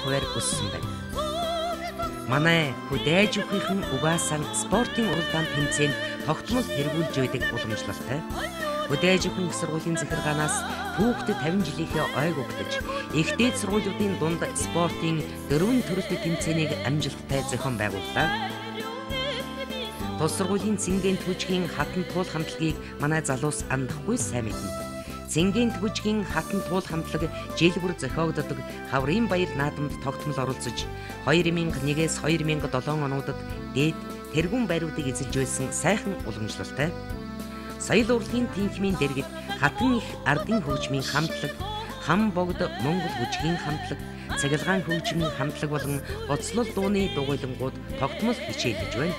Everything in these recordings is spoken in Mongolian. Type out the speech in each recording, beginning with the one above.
хувиар өссөн байна. Манай хөдөөж өхийнхэн угаасан спортын уралдаан тэмцээнд тогтмол тэргүүлж байдаг уламжлалтай. Хөдөөж өхөн их сургуулийн захиргаанаас түүхтэд 50 жилийнхээ ойг өгдөж, ихтэй сургуулиудын дунд спортын 4 төрөлтэй тэмцээнийг амжилттай зохион байгууллаа. Тус сургуулийн цэнгийн түвжгийн хатан туул хамтлагийг манай залуус андахгүй сайн мэднэ. Цэнгийн түвжгийн хатан туул хамтлаг жил бүр зохиогддог Хаврын баяр наадамд тогтмол оролцож 2001-ээс 2007 онуудад дээд тэргүүн байруудыг эзэлж байсан сайхан уламжлалтай. Соёл урлагийн тэнхимийн дэргэд хатан их ардын хөгжмийн хамтлаг, хам богд Монгол хүчгийн хамтлаг, цахилгаан хөгжмийн хамтлаг болон гоцлол дууны дугуйлангууд тогтмол хичээлж байна.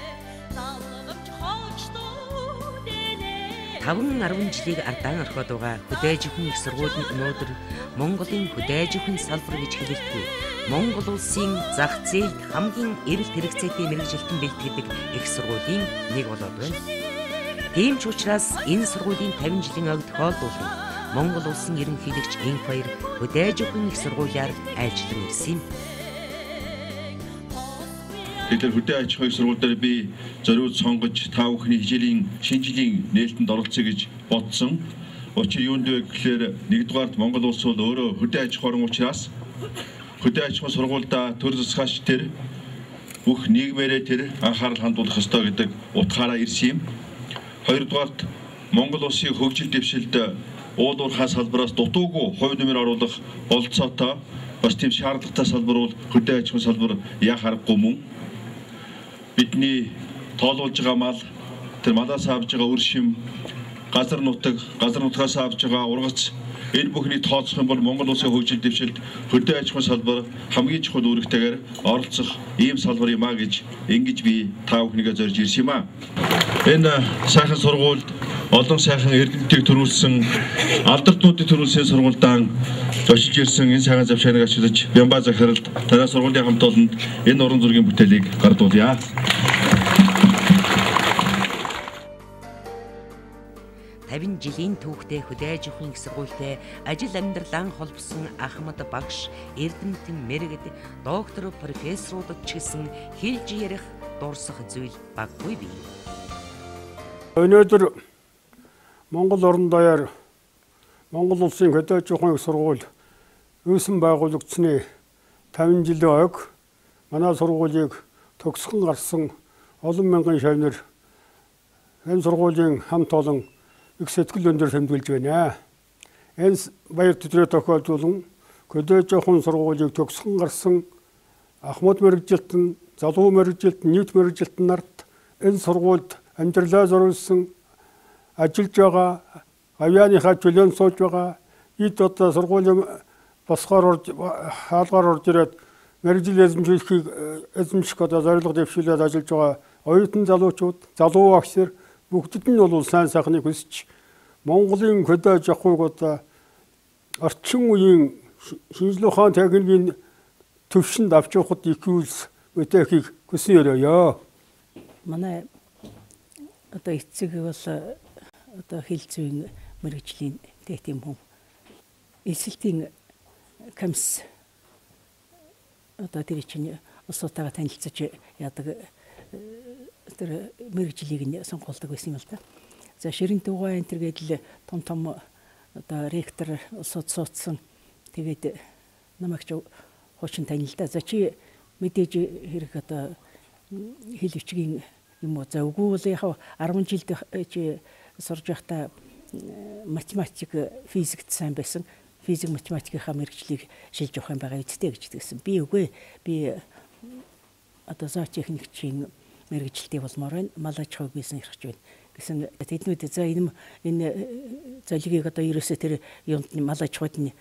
5-10 жилийг ардaan орхиод байгаа хөдөөж өхөн их сургууль нь өнөөдөр Монголын хөдөөж өхөн салбар гэж хэлэлтгүй Монгол улсын зах зээлд хамгийн эрэлт хэрэгцээтэй мэргэжилтэн бэлтгэдэг их сургуулийн нэг болоод байна. Тийм ч учраас энэ сургуулийн 50 жилийн ойг тохиолдуулан Монгол улсын ерөнхийлөгч Инх баяр хөдөөж өхөн их сургуулиар айлчлан ирсэн юм. Тэгэхээр хөдөө аж ахуйн сургууль дээр би зориуд сонгож та бүхний хичээлийн шинэ жилийн нээлтэнд оролцъё гэж бодсон. Учир юунд вэ гэхээр нэгдүгээрт Монгол улс бол өөрөө хөдөө аж ахуйн учраас хөдөө аж ахуйн сургуультай төр засгаач тэр бүх нийгмээрээ тэр анхаарал хандуулах ёстой гэдэг утгаараа ирсэн юм. Хоёрдугаарт Монгол улсын хөгжил дэвшилд уул уурхай салбараас дутуугүй хувь нэмэр оруулах бололцоотой бас тийм шаардлагатай салбар бол хөдөө аж ахуйн салбар яа харахгүй мөн. Бидний тоолуулж байгаа мал, тэр малаас авж байгаа үр шим, газар нутгаас авж байгаа ургац энэ бүхний тооцох юм бол Монгол улсын хөгжил дэвшилд хөдөө аж ахуйн салбар хамгийн чухал үүрэгтэйгээр оролцох ийм салбар юм а гэж ингэж би та бүхнийгээ зорж ирсэн юм а. Энэ сайхан сургуульд олон сайхан эрдэмтдийг төрүүлсэн, алдартнуудыг төрүүлсэн сургуультай зочилж ирсэн энэ сайхан завшааныг ашиглаж Бямба захиралд танай сургуулийн хамт олонд энэ уран зургийн бүтээлийг гардуулъя. Жилийн түүхтэй хөдөөж өхөн их сургуультай ажил амьдралаа холбосон Ахмад багш, эрдэмтэн мэргэд, доктор, профессорудад ч гэсэн хэлж ярих дурсах зүйл баггүй бий. Өнөөдөр Монгол орон даяар Монгол улсын хөдөөж өхөн их сургууль үүсэн байгуулагдсны 50 жилийн ойг манай сургуулийг төгсгөн гарсан олон мянган шавнар энэ сургуулийн хамт олон их сэтгэл өндөр тэмдэглэж байна. Энэ баяр төдрөө тохиолдуулан хөдөөж өхөн сургуулийг төгсгөн гарсан Ахмад мэргэжилтэн, залуу мэргэжилтэн, нийт мэргэжилтэн нарт энэ сургуульд амьдралаа зориулсан ажиллаж байгаа, авьяаныхаа чөлөөнд сууж байгаа, эд одоо сургуулийн босгоор хаалгаар орж ирээд мэргэжил эзэмших одоо зорилго дэвшүүлээд ажиллаж байгаа оюутан залуучууд, залуу багш бүгдд нь бол сайн сайхныг хүсч Монголын хөдөө аж ахуйг одоо орчин үеийн шинжлэх ухааны техникийн төвшөнд авч явахад их үйлс үтэхийг хүсэн өрөөё. Манай одоо эцэг бол одоо хил зүйн мэргэжлийн тийм хүн эсэлтийн комисс одоо тэр чинь улсуудаа танилцаж яадаг тэр мэргэжлийг нь сонгуулдаг байсан юм л да. За ширэн тугай энэ төргээл том одоо ректор улсууд суудсан. Тэгээд намайг ч хуучин танилдаа. За чи мэдээж хэрэг одоо хэл бичгийн юм уу за үгүй бол яг 10 жилд чи сурж байхдаа математик, физикт сайн байсан. Физик, математикийнхаа мэргэжлийг шилж явах юм байгаа үсттэй гэж тэгсэн. Би үгүй. Би одоо зоотехникчийн мэргэжилтийг болмоор байна. Мал аж ахуйг бизнес эрхэж байна гэсэн тэднүүд за энэ золигийг одоо ерөөсөө тэр юунд мал аж ахуйд нь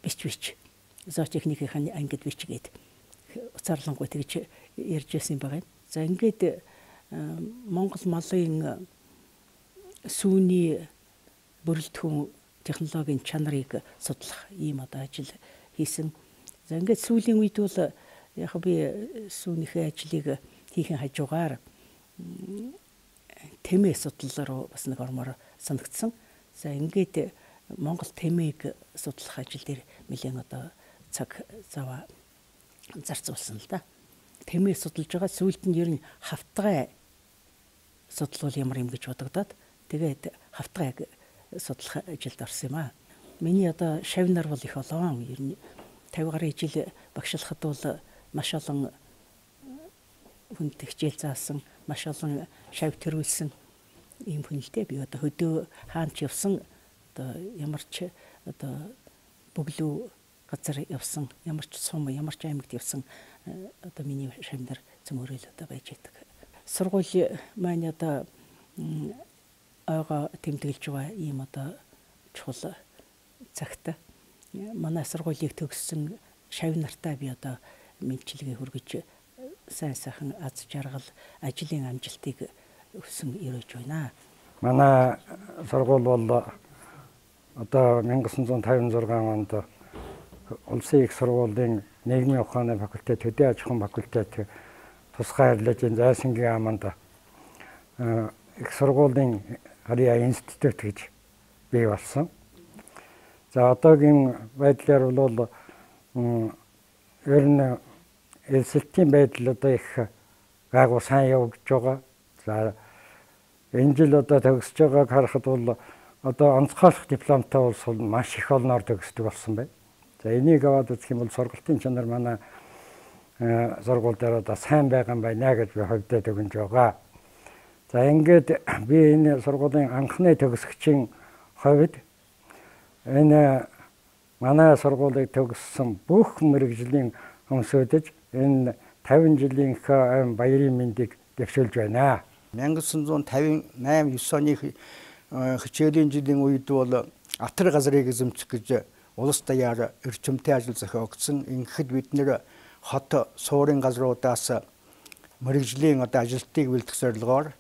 бич зоотехникийн ангид бичгээд уцаарлангуй тэгж ярьж байсан юм байгаа. За ингээд Монгол малын сүүний бүрэлдэхүүн технологийн чанарыг судлах ийм одоо ажил хийсэн. За ингээд сүүлийн үед бол яг би сүүнийхээ ажлыг хийхэн хажуугаар тэмээ судлал руу бас нэг ормоор санагдсан. За ингээд Монгол тэмээг судлах ажил дээр нэлээд одоо цаг зав зарцуулсан л да. Тэмээ судалж байгаа сүүлд нь ер нь хавтгай судлал ямар юм гэж бодогдоод тэгээд хавтгайг судлах ажилд орсон юм аа. Миний одоо шавнар бол их олон ер нь 50 гаруй жил багшлахад бол маш олон хүнд хичээл заасан, маш олон шав төрүүлсэн ийм хүнэлтэй би одоо хөдөө хаанч явсан одоо ямар ч одоо бөглөө газар явсан, ямар ч сум, ямар ч аймагт явсан одоо миний шавнар цөмөрөл одоо байж байдаг. Сургууль маань одоо ойгоо тэмдэглэж байгаа ийм одоо чухал цагт манай сургуулийг төгссөн шавнартаа би одоо мэдчилгээ хүргэж сайн сайхан аз жаргал ажлын амжилтыг өсөн өрөөж байна. Манай сургууль бол одоо 1956 онд улсын их сургуулийн нийгмийн ухааны факультет, төдий аж ахуйн факультет тусгай арилжааны зайсангийн аманд их сургуулийн Харьяа институт гэж бий болсон. За одоогийн байдлаар бол ер нь элсэлтийн байдал одоо их гайгүй сайн явж байгаа. За энэ жил одоо төгсөж байгааг харахад бол одоо онцгойлох дипломтой улс бол маш их олноор төгсдөг болсон байна. За энийг аваад үзэх юм бол сургалтын чанар манай сургууль дээр одоо сайн байгаа юм байна гэж би хувьдаа өгнж байгаа. За ингээд би энэ сургуулийн анхны төгсөгчийн хувьд энэ манай сургуулийг төгссөн бүх мэрэгжлийн хүмүүсөдөж энэ 50 жилийнхээ баярын мэндийг дэвшүүлж байна. 1958-9 оны хичээлийн жилийн үед бол Атар газрыг эзэмших гэж улс даяар эрчимтэй ажил зохиогдсон. Ингээд бид нэр хот суурин газруудаас мэрэгжлийн одоо ажилтныг бэлдэх зорилгоор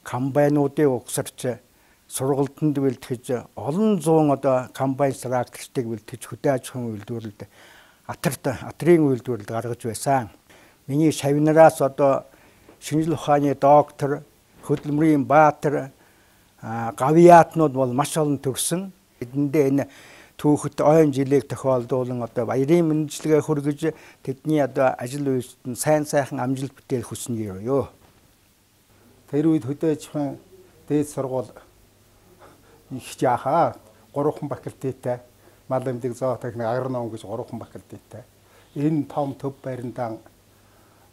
комбайнуудыг угсарч сургалтанд бэлтгэж олон зуун одоо комбайн тракторыг бэлтгэж хөдөө аж ахуйн үйлдвэрлэлд Атрын үйлдвэрлэлд гаргаж байсан. Миний шавнараас одоо шинжлэх ухааны доктор, хөдөлмөрийн баатар, гавьяатнууд бол маш олон төгсөн. Эдэндээ энэ түүхэд ойн жилийг тохиолдуулан одоо баярын мэндчилгээ хүргэж тэдний одоо ажил үйлсэнд сайн сайхан амжилт бүтээл хүснэ ёо. Тэр үед хөдөө аж ахуйн дээд сургууль их жааха 3хан факультеттэй мал эмдэг зоо техник агроном гэж 3хан факультеттэй. Энэ том төв баримтан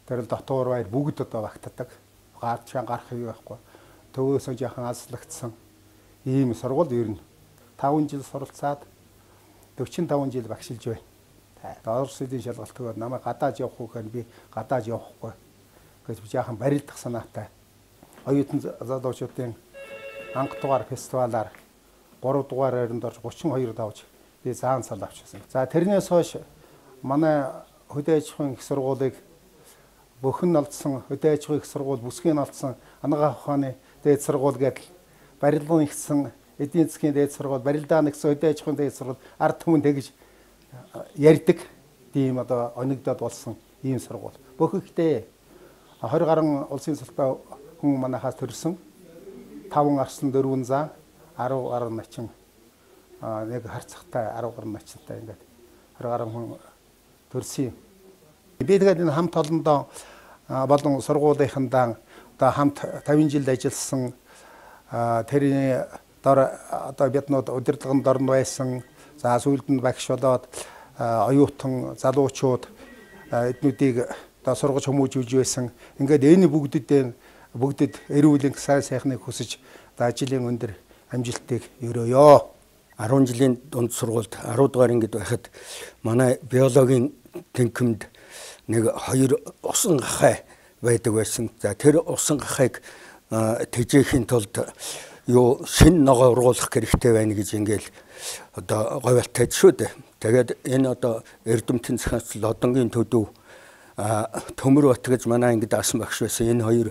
тэр дотор байр бүгд одоо багтдаг. Гарчаа гарах юу байхгүй. Төвөөсөө жаахан алслагдсан ийм сургууль ер нь 5 жил суралцаад 45 жил багшилж байна. Орос улсын шалгалтыг намайг гадаад явах уу гэхээр би гадаад явахгүй гэж жаахан барилдах санаатай. Оюутан залуучуудын анх дугаар фестивалаар 3 дугаар байранд орж 32 давж би заан сал авчихсан. За тэрнээс хойш манай хөдөө аж ахуйн их сургуулийг бүхэн олдсон хөдөө аж ахуйн их сургууль бүсгийн олдсон анагаах ухааны дээд сургууль гэдэл барилгын ихсэн эдийн засгийн дээд сургууль барилдаа нэгсэн хөдөө аж ахуйн дээд сургууль ард түмэн тэгж ярьдаг тийм одоо оногдоод болсон ийм сургууль. Бүхэхдээ 20 гаруй улсын салбар хүн манайхаас төрсөн 5 арслан 4 зан 10 гаруй начин нэг харцагтай 10 гаруй начинтай ингээд 20 гаруй хүн төрсөн. Би тэгээд энэ хамт олондоо болон сургуулийнхандаа одоо хамт 50 жил ажилласан тэрний дор одоо биднүүд удирдлагын дорн байсан. За сүүлд нь багш болоод оюутан залуучууд эднүүдийг одоо сургаж хүмүүжүүлж байсан. Ингээд энэ бүгдэд эрүүлийн сайн сайхныг хүсэж ажлын өндөр амжилтыг өрөөё. 10 жилийн дунд сургуульд 10 дугаар ангид байхад манай биологийн тэнхимд нэг 2 усан гахай байдаг байсан. За тэр усан гахайг тэжээхийн тулд юу шин ногоо ургуулах хэрэгтэй байна гэж ингээл одоо говьалтай шүү дээ. Тэгээд энэ одоо Эрдэмтэн захиалц Лодонгийн төдөв Төмөр бат гэж манай ангид асан багш байсан. Энэ хоёр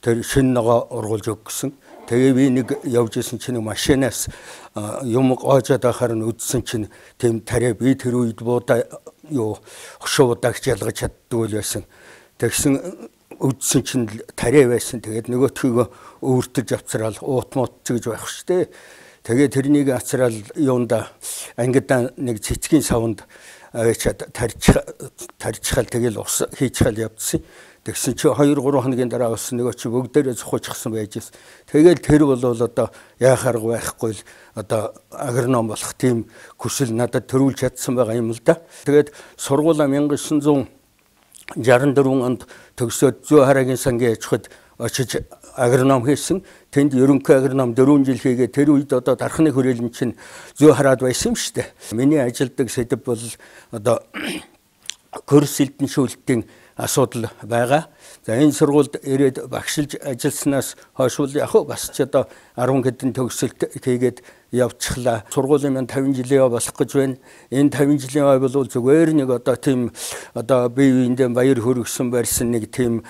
тэр шин ногоо ургуулж өгсөн. Тэгээ би нэг явж исэн чинь машинаас юм гоожоод байхаар нь үдсэн чинь тийм тариа би тэр үед буудаа юу хөшөөдагч ялгаж чаддгүй л байсан. Тэгсэн үдсэн чинь тариа байсан. Тэгээд нөгөөтгийгөө өөртөж авцраал уутмууд гэж байх штэ. Тэгээд тэрнийг авцраал юунда ангидаа нэг цэцгийн савнд аваачаад тарьчихал тэгэл ус хийчихэл явдсан. Тэгсэн чи 2-3 хоногийн дараа ус нөгөө чи бүгдээрээ зохиочихсан байж гис. Тэгэл тэр бол одоо яахаар байхгүй л одоо агроном болох тийм хүсэл надад төрүүлж чадсан байгаа юм л да. Тэгээд сургуулаа 1964 онд төгсөөд Зөө Харагийн сангийн аж ахуйд очиж агроном хийсэн. Тэнд ерөнхий агроном 4 жил хийгээ тэр үед одоо дархны хүрээлэн чинь Зөө Хараад байсан юм шүү дээ. Миний ажилдаг сэдв бол одоо курс элдэншүүлэлтийн асуудал байгаа. За энэ сургуульд ирээд багшилж ажилласнаас хойш яг бас ч одоо 10 хэдэн төгсөлт хийгээд явчихлаа. Сургуулийн маань 50 жилийн ой болох гэж байна. Энэ 50 жилийн ой бол зүгээр нэг одоо тийм одоо бие биендээ баяр хүргэсэн барьсан нэг тийм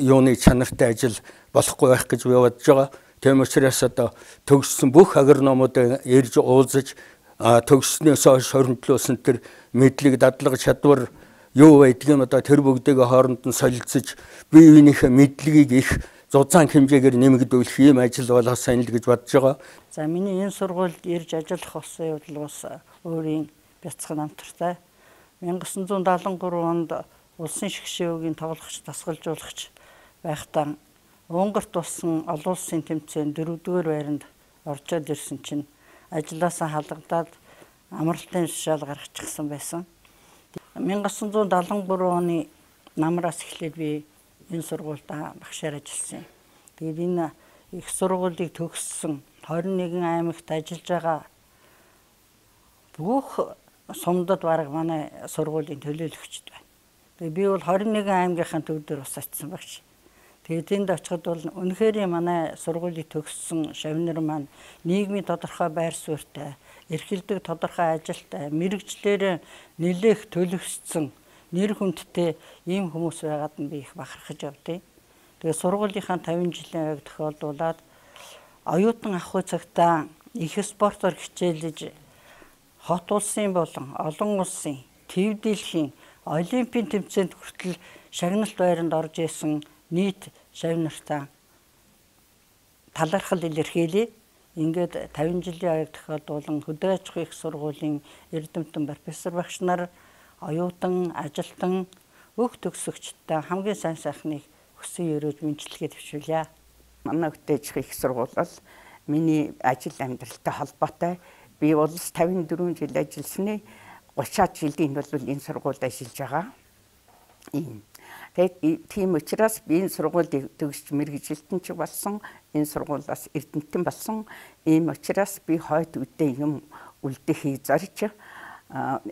юуны чанартай ажил болохгүй байх гэж би бодож байгаа. Тийм учраас одоо төгссөн бүх агрономууд ирж уулзаж төгссөнөөс хойш 27-сын тэр мэдлэг дадлага чадвар юу байдгийг одоо тэр бүгдээ хооронд нь солилцож бие биенийхээ мэдлэгийг их зузаан хэмжээгээр нэмэгдүүлэх ийм ажил болох сайн л гэж бодож байгаа. За миний энэ сургуульд ирж ажиллах болсон явдал бас өөрийн бяцхан намтартай. 1973 онд улсын шгшээгийн тоглогч дасгалжуулагч байхдаа Унгарт болсон олон улсын тэмцээн 4-р байранд орчод ирсэн чинь ажлаасаа халагдаад амралтын шал гаргачихсан байсан. 1973 оны намраас эхлээд би энэ сургуульд багшаар ажилласан юм. Тэгээд энэ их сургуулийг төгссөн 21 аймагт ажиллаж байгаа бүх сумдад бараг манай сургуулийн төлөөлөгчд байна. Тэгээд би бол 21 аймгийнхаа төв дээр бас очсон багш. Тэгээд энд очиход бол үнэхээр манай сургуулийг төгссөн шавнар маань нийгмийн тодорхой байр суурьтай, эрхэлдэг тодорхой ажилтай, мэрэгчлэр нэлээх төлөвшсөн нэр хүндтэй ийм хүмүүс байгаад нь би их бахархаж явдیں۔ Тэгээд сургуулийнхаа 50 жилийн аяг тохиолдуулаад оюутан ахуй цагтаа их спортоор хичээлж хот улсын болон олон улсын, төв дэлхийн, олимпийн тэмцээнд хүртэл шагналт байранд орж исэн нийт шавнартаа талархал илэрхийлье. Ингээд 50 жилийн аяг тохиолдуулан хөдөө аж ахуйн их сургуулийн эрдэмтэн профессор багш нар, оюутан, ажилтан, бүх төгсөгчдтэй хамгийн сайн сайхныг хүсэн өрөөж мэдлэгээ төвшүүлье. Манай хөдөө аж ахуйн их сургууль бол миний ажил амьдралтай холбоотой. Би улс 54 жил ажилласны 30-аад жилийн бол энэ сургуульд ажиллаж байгаа. Тэгээд тийм учраас би энэ сургуулийг төгсч мэргэжилтэн ч болсон, энэ сургуулиас эрдэмтэн болсон. Ийм учраас би хойд үедээ юм үлдэхийг зорж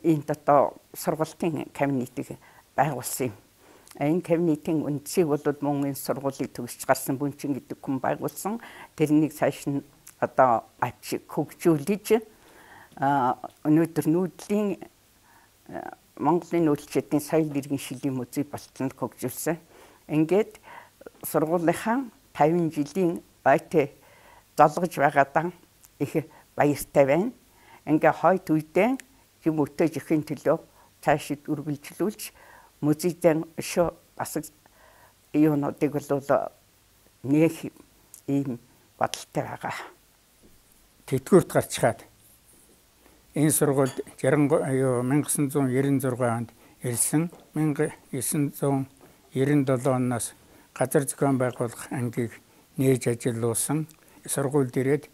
энэ одоо сургуулийн кабинетыг байгуулсан юм. Энэ кабинетийн үндсийг бол мөн энэ сургуулийг төгсч гарсан Бүнчин гэдэг хүн байгуулсан. Тэрнийг цааш нь одоо хөгжүүлж өнөөдөр нүүдлийн Монголын нүүлчдийн соёл иргэн шилийн музей болтонд хөгжүүлсэн. Ингээд сургуулийнхаа 50 жилийн ойтой золгож байгаадаа их баяртай байна. Ингээ хойд үедээ юм өтөж ихийн төлөө цаашид үргэлжлүүлж музейдэн шо бас юунуудыг бол нэг ийм бодолтой байгаа. Тэтгэврт гарчгаад энэ сургуульд 1996 онд ирсэн. 1997 оноос газар зохион байгуулах ангийг нээж ажиллуулсан. Сургуульд ирээд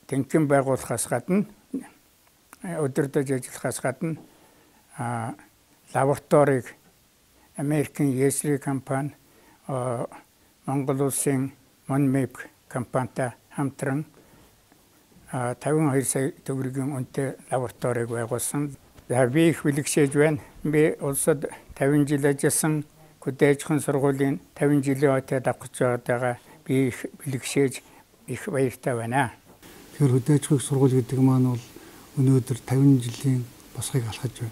тэнцэн байгуулахаас гадна өдөрдөж ажиллахаас гадна лабораторийг Америкийн Esri компани, Монгол улсын Monmap компанитай хамтран 52 сая төгрөгийн үнэтэй лабораторийг байгуулсан. За би их бэлэгшээж байна. Би улсад 50 жил ажилласан, хөдөө аж ахуйн сургуулийн 50 жилийн ойтой давхиж байгаа би их бэлэгшээж их баяртай байна. Тэгэхээр хөдөө аж ахуйн сургууль гэдэг маань бол өнөөдөр 50 жилийн босгыг алхаж байна.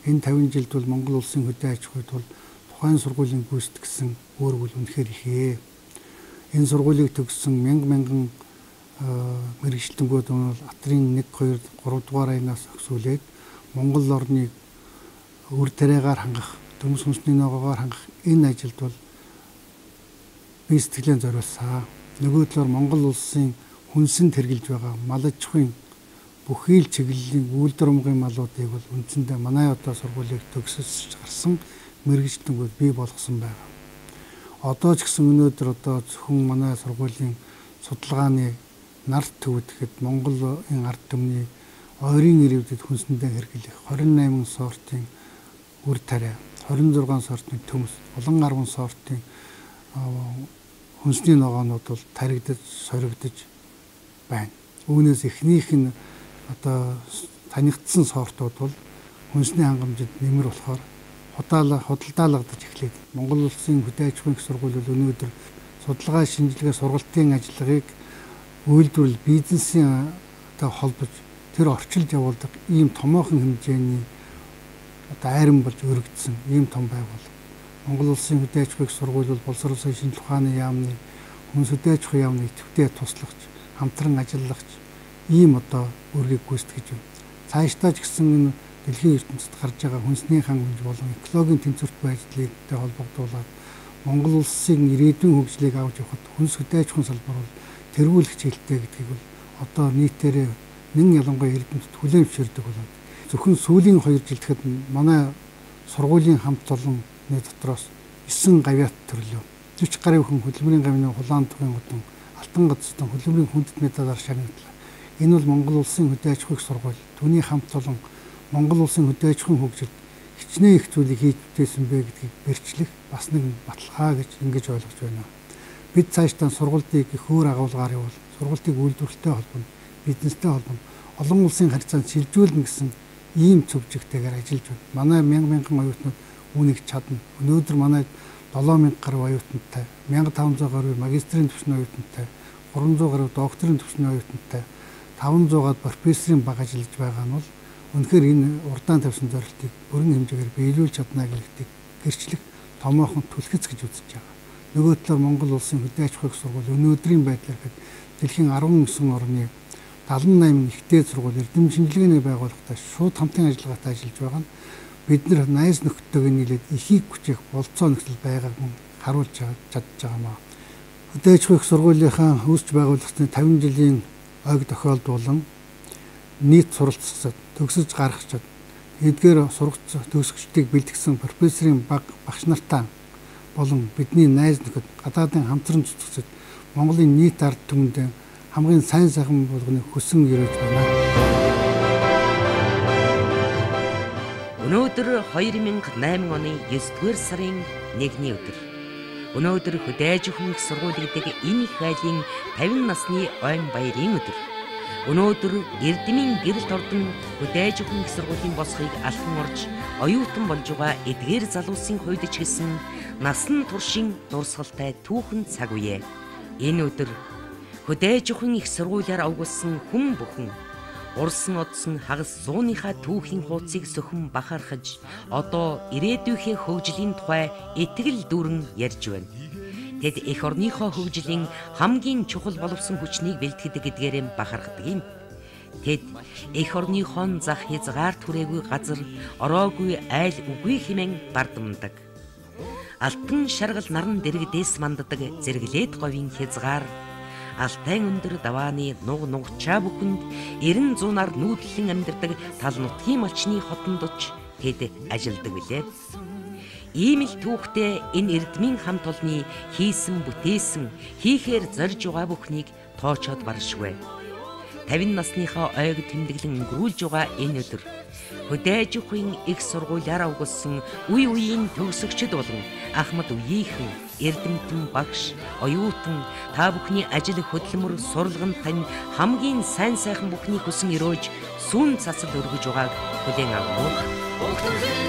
Энэ 50 жилд бол Монгол улсын хөдөө аж ахуйд бол тухайн сургуулийн гүйцэтгэсэн өөр бүл үнэхээр ихээ. Энэ сургуулийг төгссөн мянган мэргэжилтэнгүүд бол Атрын 1, 2, 3 дугаар аймнаас өсвөлээд Монгол орныг үр тариагаар хангах, төмс хүнсний ногоогоор хангах энэ ажилд бол бие сэтгэлээ зориулсан. Нөгөө талаар Монгол улсын хүнсэнд хэрглэж байгаа мал аж ахуйн бүхий л чиглэлийн үйлдвэрмгийн малуудыг бол үндсэндээ манай одоо сургуулийг төгсөж гарсан мэрэгжлэнгүүд бий болгосон байна. Одоо ч гэсэн өнөөдөр одоо зөвхөн манай сургуулийн судалгааны нарт төвд гэхэд Монголын ард түмний ойрын ирээдүйд хүнсэндээ хэрэглэх 28 сортын үр тариа, 26 сортын төмс, олон 10 сортын хүнсний ногоонууд бол таригдаж, соригдож байна. Үүнээс эхнийх нь одоо танигдсан сортууд бол хүнсний хангамжид нэмэр болохоор худалдаалгадаж эхлэв. Монгол улсын хөдөө аж ахуйн их сургууль бол өнөөдөр судалгаа, шинжилгээ, сургалтын ажиллагааг үйлдвэрлэл бизнесийн одоо холбож тэр орчилж явуулдаг ийм томоохон хэмжээний одоо айран болж өргөдсөн ийм том байгууллага. Монгол улсын хөдөө аж ахуйн их сургууль бол боловсролын шинжилгээ ухааны яамны хүнс хөдөө аж ахуйн яамны идэвхтэй туслагч, хамтран ажиллагч ийм одоо үргийг гүйцэтгэж байна. Цаашдаа ч гэсэн энэ дэлхийн ертөнцид гарч байгаа хүнсний хангамж болон экологийн тэнцвэрт байдлыг холбогдуулаад Монгол улсын ирээдүйн хөгжлийг авч явахад хүнс хөдөө аж ахуйн салбар бол тэргүүлэх чиглэлтэй гэдгийг бол одоо нийтээрээ нэн ялангуяа эрдэмтэд хүлээн зөвшөөрдөг болоод зөвхөн сүүлийн 2 жил гэхэд манай сургуулийн хамт олонны дотроос 9 гавьяат төрлөө 40 гаруй хүн хөдөлмөрийн гавьяаны хулаан тухайн удам алтан гацсан хөдөлмөрийн хүндэт медалаар шагнаглаа. Энэ бол Монгол улсын хөдөө аж ахуйн сургууль түүний хамт олон Монгол улсын хөдөө аж ахуйн хөгжилд хичнээн их зүйлийг хийж бүтээсэн бэ гэдгийг бэрчлэх бас нэг баталгаа гэж ингэж ойлгож байна. Бид цаашдаа сургалтыг их өөр агуулгаар явуул, сургалтыг үйлдвэрлэлтэй холбоно, бизнестэй холбоно, олон улсын харьцаанд шилжүүлнэ гэсэн ийм цөвжигтэйгээр ажиллаж байна. Манай мянган оюутнууд үүнийг чадна. Өнөөдөр манай 7000 гаруй оюутантай, 1500 гаруй магистрийн түвшний оюутантай, 300 гаруй докторийн түвшний оюутантай, 500-аад профессорын баг ажиллаж байгаа нь бол үнэхээр энэ урдаан тавьсан зорилтыг бүрэн хэмжээгээр биелүүлж чадна гэдгийг гэрчлэх томоохон түлхэц гэж үзэж байгаа. Нөгөө талаар Монгол улсын хөдөө аж ахуйн сургууль өнөөдрийн байдлаар дэлхийн 19 орны 78 ихтэй сургууль эрдэм шинжилгээний байгууллагатай шууд хамтын ажиллагаатай ажиллаж байгаа нь бид нар найз нөхдөдөө нийлээд ихийг хүчээх болцоо нөхцөл байгааг харуулж чадж байгаамаа. Хөдөө аж ахуйн сургуулийнхаа үүсч байгуулагдсны 50 жилийн ойг тохиолд болон нийт суралцсад төгсөж гаргачаад эдгээр сурагч төгсөгчдийг бэлтгэсэн профессорын багш нартаа болон бидний найз нөхөд гадаадын хамтран цуцгчид Монголын нийт ард түмэнд хамгийн сайн сайхан болгоныг хүсэн ирэж байна. Өнөөдөр 2008 оны 9-р сарын 1-ний өдөр. Өнөөдөр хөдөө аж ахуйн их сургууль гэдэг энэ их айлын 50 насны ойн баярын өдөр. Өнөөдөр эрдэмийн гэрэлт ордон хөдөө аж ахуйн их сургуулийн босхийг алхан орж оюутан болж байгаа эдгээр залуусын хувьд ч гэсэн насан туршийн дурсгалтай түүхэн цаг үе. Энэ өдөр хөдөө аж ахуйн их сургуулиар авгуулсан хүн бүхэн урсан одсон хагас 100-ийнхаа түүхийн хуудсыг сөхөн бахархаж одоо ирээдүйнхээ хөгжлийн тухай итгэл дүүрэн ярьж байна. Тэд эх орныхоо хөгжлийн хамгийн чухал боловсон хүчнийг бэлтгэдэг гэдгээрээ бахархдаг юм. Тэд эх орныхон зах хязгаар түрээгүй газар ороогүй айл үгүй хэмээн бардамдаг. Алтан шаргал наран дэрэгдээс манддаг зэрэглээд говийн хязгаар алтай өндөр давааны нуг нугчаа бүхэнд 90 зуунаар нүүдлэн амьдардаг тал нутгийн малчны хотондч тэд ажилдаг билээ. Ийм л түүхтэй энэ эрдмийн хамт олонны хийсэн бүтээсэн хийхээр зорж байгаа бүхнийг тоочоод баршгүй. 50 насныхаа ойг тэмдэглэн өнгөрүүлж байгаа энэ өдөр хөдөө аж ахуйн их сургуулиар авгуулсан үе үеийн төгсөгчд болон Ахмад үеийнхэн эрдэмтэн багш оюутан та бүхний ажил хөдөлмөр сурлагын тань хамгийн сайн сайхан бүхнийг хүсэн өрөөж сүн цацал өргөж байгааг хүлээн авах.